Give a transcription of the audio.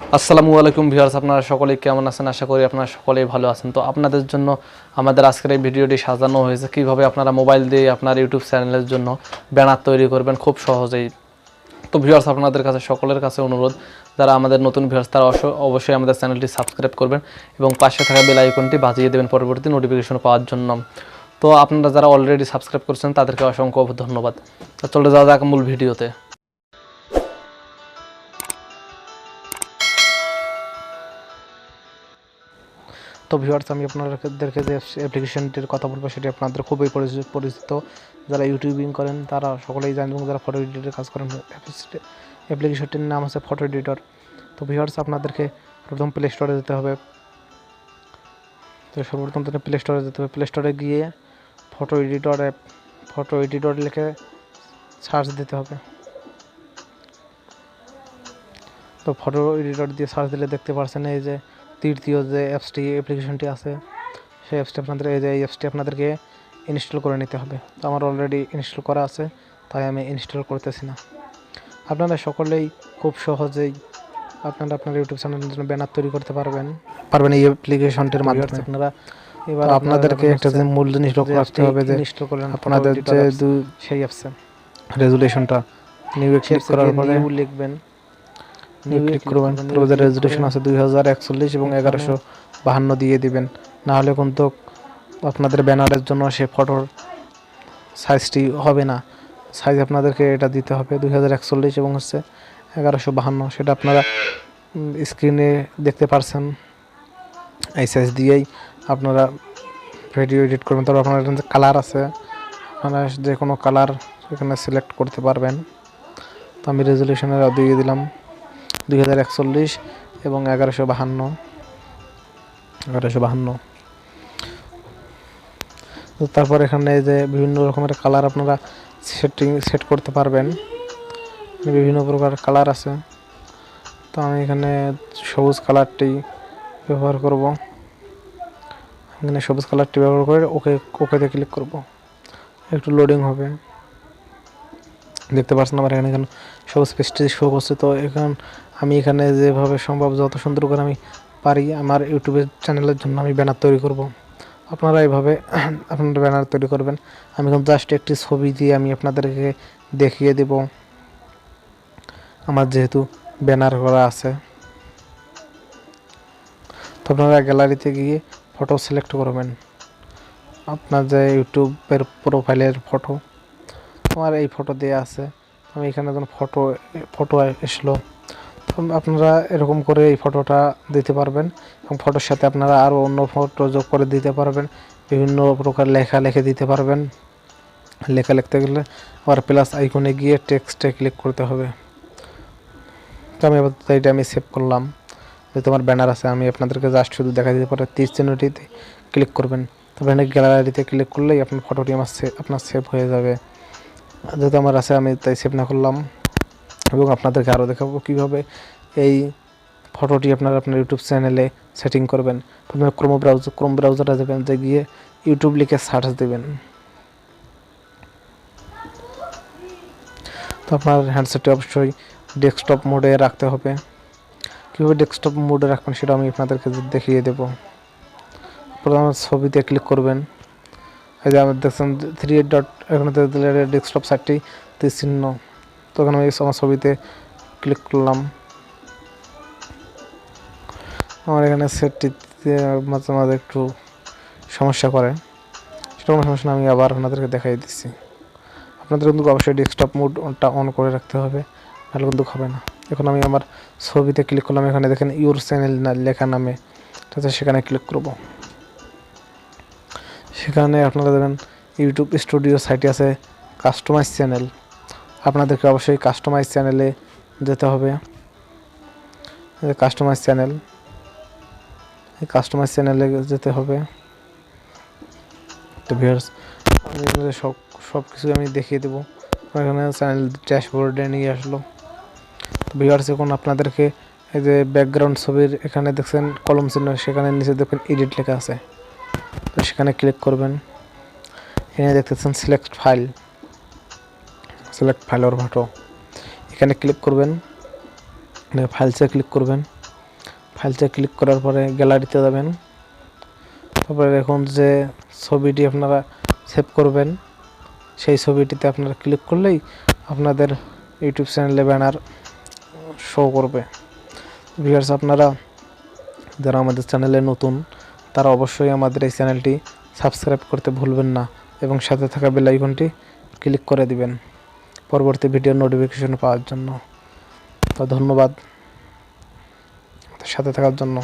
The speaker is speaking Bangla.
আসসালামু আলাইকুম ভিউয়ার্স, আপনারা সকলেই কেমন আছেন? আশা করি আপনারা সকলেই ভালো আছেন। তো আপনাদের জন্য আমাদের আজকের এই ভিডিওটি সাজানো হয়েছে কিভাবে আপনারা মোবাইল দিয়ে আপনার ইউটিউব চ্যানেলের জন্য ব্যানার তৈরি করবেন খুব সহজেই। তো ভিউয়ার্স, আপনাদের কাছে সকলের কাছে অনুরোধ, যারা আমাদের নতুন ভিউয়ার্স তারা অবশ্যই আমাদের চ্যানেলটি সাবস্ক্রাইব করবেন এবং পাশে থাকা বেল আইকনটি বাজিয়ে দেবেন পরবর্তী নোটিফিকেশন পাওয়ার জন্য। তো আপনারা যারা অলরেডি সাবস্ক্রাইব করছেন তাদেরকে অসংখ্য ধন্যবাদ। তো চলে যাওয়া যাক মূল ভিডিওতে। তো ভিউয়ার্স, আমি আপনাদেরকে যে অ্যাপ্লিকেশনটির কথা বলবো সেটি আপনাদের খুবই পরিচিত। যারা ইউটিউবিং করেন তারা সকলেই জানেন এবং যারা ফটো এডিটের কাজ করেন। অ্যাপ্লিকেশনটির নাম হচ্ছে ফটো এডিটর। তো ভিউয়ার্স, আপনাদেরকে প্রথম প্লে স্টোরে যেতে হবে। তো সর্বপ্রথম প্লে স্টোরে যেতে হবে। প্লে স্টোরে গিয়ে ফটো এডিটর লিখে সার্চ দিতে হবে। তো ফটো এডিটর দিয়ে সার্চ দিলে দেখতে পাচ্ছেন এই যে তৃতীয় যে অ্যাপ্লিকেশনটি আছে সেই অ্যাপসটি এই অ্যাপসটি আপনাদেরকে ইনস্টল করে নিতে হবে। তো আমার অলরেডি ইনস্টল করা আছে, তাই আমি ইনস্টল করতেছি না। আপনারা সকলেই খুব সহজেই আপনার ইউটিউব চ্যানেলের জন্য ব্যানার তৈরি করতে পারবেন এই অ্যাপ্লিকেশনটির মাধ্যমে। আপনারা এবার আপনাদেরকে একটা যে মূল জিনিস লক্ষ্য রাখতে হবে যে ইনস্টল করেন আপনাদের যে সেই অ্যাপসে রেজুলেশনটা নিউ ক্লিক করার পরে লিখবেন, ক্লিক করবেন। তারপরে রেজুলেশন আছে 2041 এবং 1152 দিয়ে দিবেন, না হলে কিন্তু আপনাদের ব্যানারের জন্য সে ফটোর সাইজটি হবে না। সাইজ আপনাদেরকে এটা দিতে হবে 2041 এবং হচ্ছে 1152। সেটা আপনারা স্ক্রিনে দেখতে পারছেন। এই সাইজ দিয়েই আপনারা ভিডিও এডিট করবেন। তারপর আপনার যে কালার আছে, আপনারা যে কোনো কালার এখানে সিলেক্ট করতে পারবেন। তো আমি রেজুলেশনের দিয়ে দিলাম 2041 এবং 1152। তো তারপর এখানে যে বিভিন্ন রকমের কালার আপনারা সেট করতে পারবেন। বিভিন্ন প্রকার কালার আছে। তো আমি এখানে সবুজ কালারটি ব্যবহার করব। এখানে সবুজ কালারটি ব্যবহার করে ওকেতে ক্লিক করব। একটু লোডিং হবে, দেখতে পাচ্ছেন আমার এখানে সবুজ পেজটি শো করছে। তো আমি এখানে যেভাবে সম্ভব যত সুন্দর করে আমি পারি আমার ইউটিউবের চ্যানেলের জন্য আমি ব্যানার তৈরি করব। আপনারা এইভাবে আপনার ব্যানার তৈরি করবেন। আমি এখন জাস্ট একটি ছবি দিয়ে আমি আপনাদেরকে দেখিয়ে দেব আমার যেহেতু ব্যানার করা আছে। তো আপনারা গ্যালারিতে গিয়ে ফটো সিলেক্ট করবেন, আপনার যে ইউটিউবের প্রোফাইলের ফটো। আমার এই ফটো দেওয়া আছে, আমি এখানে যখন ফটো এসলো, তো আপনারা এরকম করে এই ফটোটা দিতে পারবেন এবং ফটোর সাথে আপনারা আরও অন্য ফটো যোগ করে দিতে পারবেন। বিভিন্ন প্রকার লেখা লিখে দিতে পারবেন। লেখা লিখতে গেলে আবার প্লাস আইকনে গিয়ে টেক্সটে ক্লিক করতে হবে। তো আমি এটা সেভ করলাম। যেহেতু আমার ব্যানার আছে, আমি আপনাদেরকে জাস্ট শুধু দেখা দিতে পারি। 30 চিহ্নটিতে ক্লিক করবেন। তারপরে গ্যালারিতে ক্লিক করলেই আপনার ফটোটি আপনার সেভ হয়ে যাবে। যেহেতু আমার আছে আমি তাই সেভ না করলাম এবং আপনাদেরকে আরও দেখাবো কীভাবে এই ফটোটি আপনার ইউটিউব চ্যানেলে সেটিং করবেন। প্রথমে ক্রোম ব্রাউজারে যাবেন, যে গিয়ে ইউটিউব লিখে সার্চ দেবেন। তো আপনার হ্যান্ডসেটটি অবশ্যই ডেস্কটপ মোডে রাখতে হবে। কীভাবে ডেস্কটপ মোডে রাখবেন সেটা আমি আপনাদেরকে দেখিয়ে দেব। প্রথমে ছবিতে ক্লিক করবেন। এই যে আমাদের দেখছেন 3 ডট, এখানে ডেস্কটপ সাইটটি চিহ্ন। তো এখানে আমি আমার ছবিতে ক্লিক করলাম। আমার এখানে সেটটিতে মাঝে মাঝে একটু সমস্যা করে, সেটা কোনো সমস্যা না, আমি আবার আপনাদেরকে দেখাই দিচ্ছি। আপনাদের কিন্তু অবশ্যই ডেস্কটপ মোডটা অন করে রাখতে হবে, নাহলে কিন্তু হবে না। এখন আমি আমার ছবিতে ক্লিক করলাম। এখানে দেখেন ইউর চ্যানেল লেখা নামে, ঠিক আছে, সেখানে ক্লিক করব। সেখানে আপনারা দেবেন ইউটিউব স্টুডিও সাইটে আছে কাস্টমাইজ চ্যানেল। আপনাদেরকে অবশ্যই কাস্টমাইজ চ্যানেলে যেতে হবে। কাস্টমাইজ চ্যানেলে যেতে হবে। তো ভিউয়ার্স, আমি সব কিছু আমি দেখিয়ে দেবো। এখানে চ্যানেল ড্যাশবোর্ডে নিয়ে আসলো। তো ভিউয়ার্স, এখন আপনাদেরকে এই যে ব্যাকগ্রাউন্ড ছবির এখানে দেখছেন কলম চিহ্ন, সেখানে নিচে দেখবেন এডিট লেখা আছে। তো সেখানে ক্লিক করবেন। এখানে দেখতেছেন সিলেক্ট ফাইল ওর ফটো, এখানে ক্লিক করবেন। ফাইলসে ক্লিক করবেন। ফাইলতে ক্লিক করার পরে গ্যালারিতে যাবেন। তারপরে এখন যে ছবিটি আপনারা সেভ করবেন সেই ছবিটিতে আপনারা ক্লিক করলেই আপনাদের ইউটিউব চ্যানেলে ব্যানার শো করবে। ভিউয়ার্স, আপনারা যারা আমাদের চ্যানেলে নতুন তারা অবশ্যই আমাদের এই চ্যানেলটি সাবস্ক্রাইব করতে ভুলবেন না এবং সাথে থাকা বেল আইকনটি ক্লিক করে দিবেন পরবর্তী ভিডিওর নোটিফিকেশন পাওয়ার জন্য। তো ধন্যবাদ সাথে থাকার জন্য।